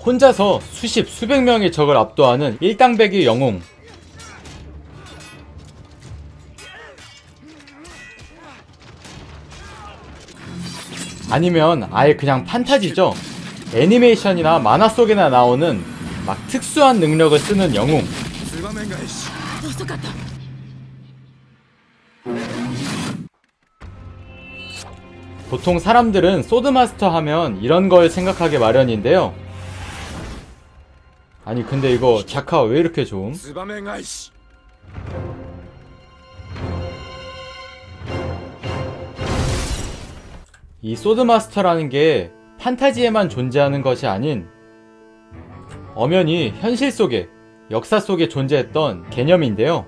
혼자서 수십 수백 명의 적을 압도하는 일당백의 영웅. 아니면 아예 그냥 판타지죠. 애니메이션이나 만화 속에나 나오는 막 특수한 능력을 쓰는 영웅. 보통 사람들은 소드마스터 하면 이런 걸 생각하기 마련인데요. 아니 근데 이거 자카 왜 이렇게 좋음? 이 소드마스터라는 게 판타지에만 존재하는 것이 아닌 엄연히 현실 속에, 역사 속에 존재했던 개념인데요.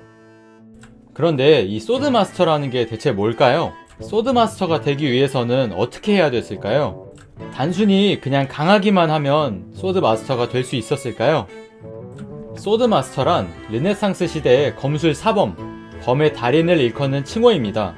그런데 이 소드마스터라는 게 대체 뭘까요? 소드마스터가 되기 위해서는 어떻게 해야 됐을까요? 단순히 그냥 강하기만 하면 소드마스터가 될 수 있었을까요? 소드마스터란 르네상스 시대의 검술 사범, 검의 달인을 일컫는 칭호입니다.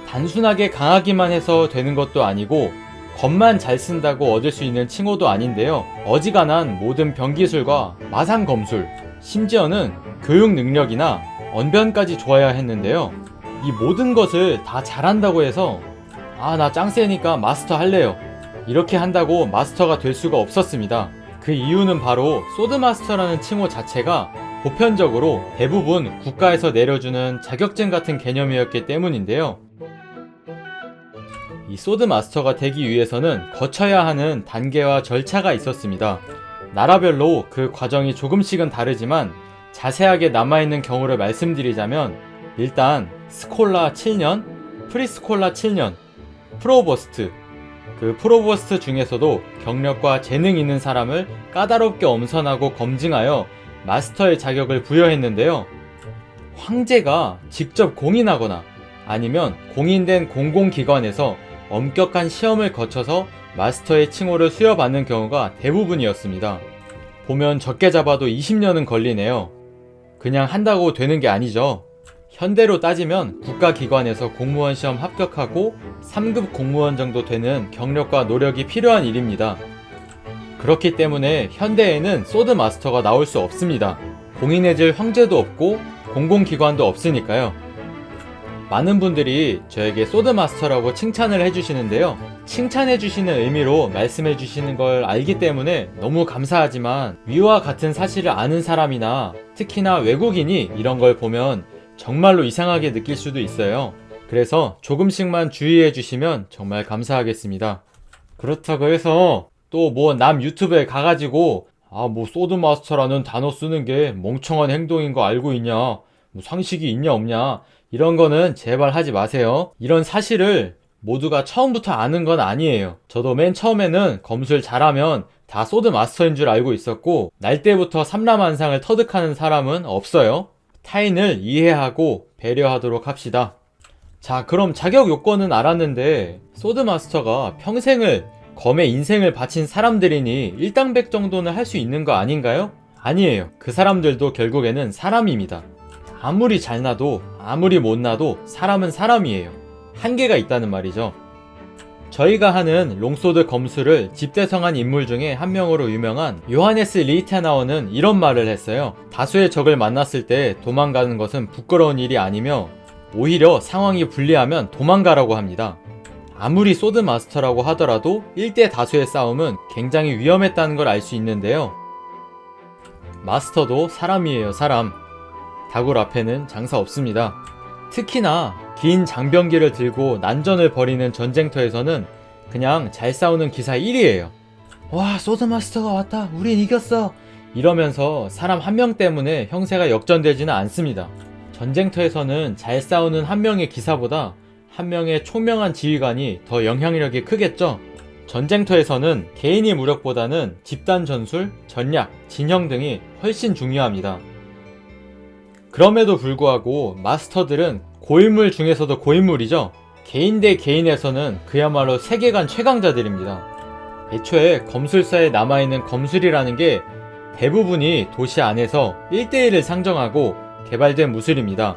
단순하게 강하기만 해서 되는 것도 아니고 검만 잘 쓴다고 얻을 수 있는 칭호도 아닌데요. 어지간한 모든 병기술과 마상 검술, 심지어는 교육 능력이나 언변까지 좋아야 했는데요. 이 모든 것을 다 잘한다고 해서 나 짱세니까 마스터 할래요, 이렇게 한다고 마스터가 될 수가 없었습니다. 그 이유는 바로 소드마스터라는 칭호 자체가 보편적으로 대부분 국가에서 내려주는 자격증 같은 개념이었기 때문인데요. 이 소드마스터가 되기 위해서는 거쳐야 하는 단계와 절차가 있었습니다. 나라별로 그 과정이 조금씩은 다르지만 자세하게 남아있는 경우를 말씀드리자면 일단 스콜라 7년, 프리스콜라 7년, 프로보스트, 그 프로보스트 중에서도 경력과 재능 있는 사람을 까다롭게 엄선하고 검증하여 마스터의 자격을 부여했는데요. 황제가 직접 공인하거나 아니면 공인된 공공기관에서 엄격한 시험을 거쳐서 마스터의 칭호를 수여받는 경우가 대부분이었습니다. 보면 적게 잡아도 20년은 걸리네요. 그냥 한다고 되는 게 아니죠. 현대로 따지면 국가기관에서 공무원 시험 합격하고 3급 공무원 정도 되는 경력과 노력이 필요한 일입니다. 그렇기 때문에 현대에는 소드마스터가 나올 수 없습니다. 공인해질 황제도 없고 공공기관도 없으니까요. 많은 분들이 저에게 소드마스터라고 칭찬을 해주시는데요. 칭찬해주시는 의미로 말씀해주시는 걸 알기 때문에 너무 감사하지만 위와 같은 사실을 아는 사람이나 특히나 외국인이 이런 걸 보면 정말로 이상하게 느낄 수도 있어요. 그래서 조금씩만 주의해주시면 정말 감사하겠습니다. 그렇다고 해서 또 뭐 남 유튜브에 가가지고 뭐 소드마스터라는 단어 쓰는 게 멍청한 행동인 거 알고 있냐, 뭐 상식이 있냐 없냐, 이런 거는 제발 하지 마세요. 이런 사실을 모두가 처음부터 아는 건 아니에요. 저도 맨 처음에는 검술 잘하면 다 소드마스터인 줄 알고 있었고 날 때부터 삼라만상을 터득하는 사람은 없어요. 타인을 이해하고 배려하도록 합시다. 자, 그럼 자격 요건은 알았는데 소드마스터가 평생을 검에 인생을 바친 사람들이니 일당백 정도는 할 수 있는 거 아닌가요? 아니에요. 그 사람들도 결국에는 사람입니다. 아무리 잘나도 아무리 못나도 사람은 사람이에요. 한계가 있다는 말이죠. 저희가 하는 롱소드 검술을 집대성한 인물 중에 한 명으로 유명한 요하네스 리히테나우는 이런 말을 했어요. 다수의 적을 만났을 때 도망가는 것은 부끄러운 일이 아니며 오히려 상황이 불리하면 도망가라고 합니다. 아무리 소드마스터라고 하더라도 1대 다수의 싸움은 굉장히 위험했다는 걸 알 수 있는데요. 마스터도 사람이에요, 사람. 다굴 앞에는 장사 없습니다. 특히나 긴 장병기를 들고 난전을 벌이는 전쟁터에서는 그냥 잘 싸우는 기사 1위예요. 와, 소드마스터가 왔다, 우린 이겼어, 이러면서 사람 한 명 때문에 형세가 역전되지는 않습니다. 전쟁터에서는 잘 싸우는 한 명의 기사보다 한 명의 총명한 지휘관이 더 영향력이 크겠죠. 전쟁터에서는 개인의 무력보다는 집단 전술, 전략, 진영 등이 훨씬 중요합니다. 그럼에도 불구하고 마스터들은 고인물 중에서도 고인물이죠. 개인 대 개인에서는 그야말로 세계관 최강자들입니다. 애초에 검술사에 남아있는 검술이라는 게 대부분이 도시 안에서 1대1을 상정하고 개발된 무술입니다.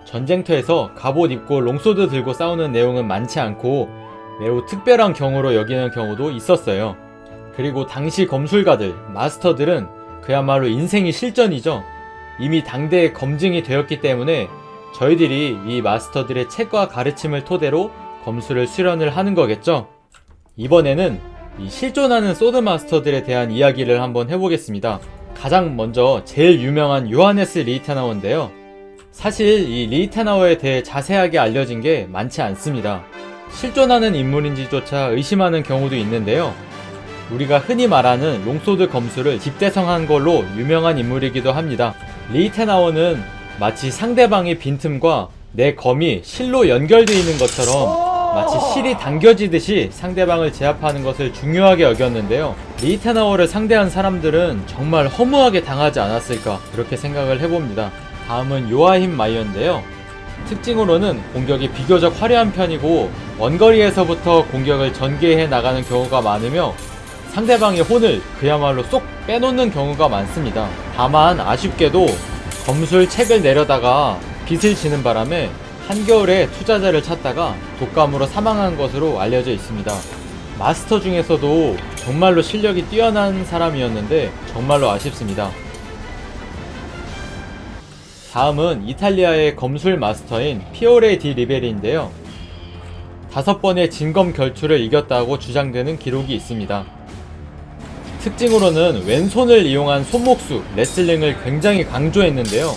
전쟁터에서 갑옷 입고 롱소드 들고 싸우는 내용은 많지 않고 매우 특별한 경우로 여기는 경우도 있었어요. 그리고 당시 검술가들, 마스터들은 그야말로 인생이 실전이죠. 이미 당대에 검증이 되었기 때문에 저희들이 이 마스터들의 책과 가르침을 토대로 검술을 수련을 하는 거겠죠. 이번에는 이 실존하는 소드 마스터들에 대한 이야기를 한번 해보겠습니다. 가장 먼저 제일 유명한 요하네스 리히테나워인데요. 사실 이 리히테나워에 대해 자세하게 알려진 게 많지 않습니다. 실존하는 인물인지조차 의심하는 경우도 있는데요. 우리가 흔히 말하는 롱소드 검술을 집대성한 걸로 유명한 인물이기도 합니다. 리히테나워는 마치 상대방의 빈틈과 내 검이 실로 연결되어 있는 것처럼 마치 실이 당겨지듯이 상대방을 제압하는 것을 중요하게 여겼는데요. 리히테나워를 상대한 사람들은 정말 허무하게 당하지 않았을까 그렇게 생각을 해봅니다. 다음은 요아힘 마이어인데요. 특징으로는 공격이 비교적 화려한 편이고 원거리에서부터 공격을 전개해 나가는 경우가 많으며 상대방의 혼을 그야말로 쏙 빼놓는 경우가 많습니다. 다만 아쉽게도 검술 책을 내려다가 빚을 지는 바람에 한겨울에 투자자를 찾다가 독감으로 사망한 것으로 알려져 있습니다. 마스터 중에서도 정말로 실력이 뛰어난 사람이었는데 정말로 아쉽습니다. 다음은 이탈리아의 검술 마스터인 피오레 디 리베리인데요. 5번의 진검 결투를 이겼다고 주장되는 기록이 있습니다. 특징으로는 왼손을 이용한 손목수, 레슬링을 굉장히 강조했는데요.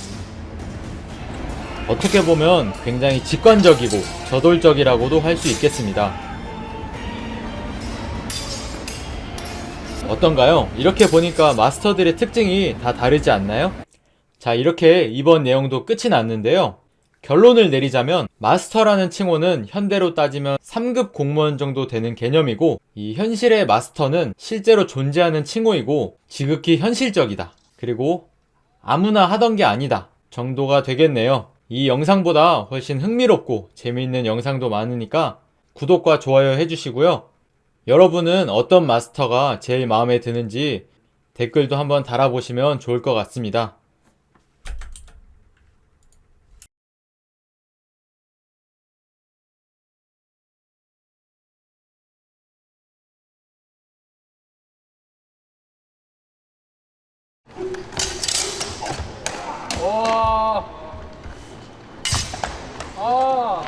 어떻게 보면 굉장히 직관적이고 저돌적이라고도 할 수 있겠습니다. 어떤가요? 이렇게 보니까 마스터들의 특징이 다 다르지 않나요? 자, 이렇게 이번 내용도 끝이 났는데요. 결론을 내리자면 마스터라는 칭호는 현대로 따지면 3급 공무원 정도 되는 개념이고 이 현실의 마스터는 실제로 존재하는 칭호이고 지극히 현실적이다. 그리고 아무나 하던 게 아니다 정도가 되겠네요. 이 영상보다 훨씬 흥미롭고 재미있는 영상도 많으니까 구독과 좋아요 해주시고요. 여러분은 어떤 마스터가 제일 마음에 드는지 댓글도 한번 달아보시면 좋을 것 같습니다. 와, 아,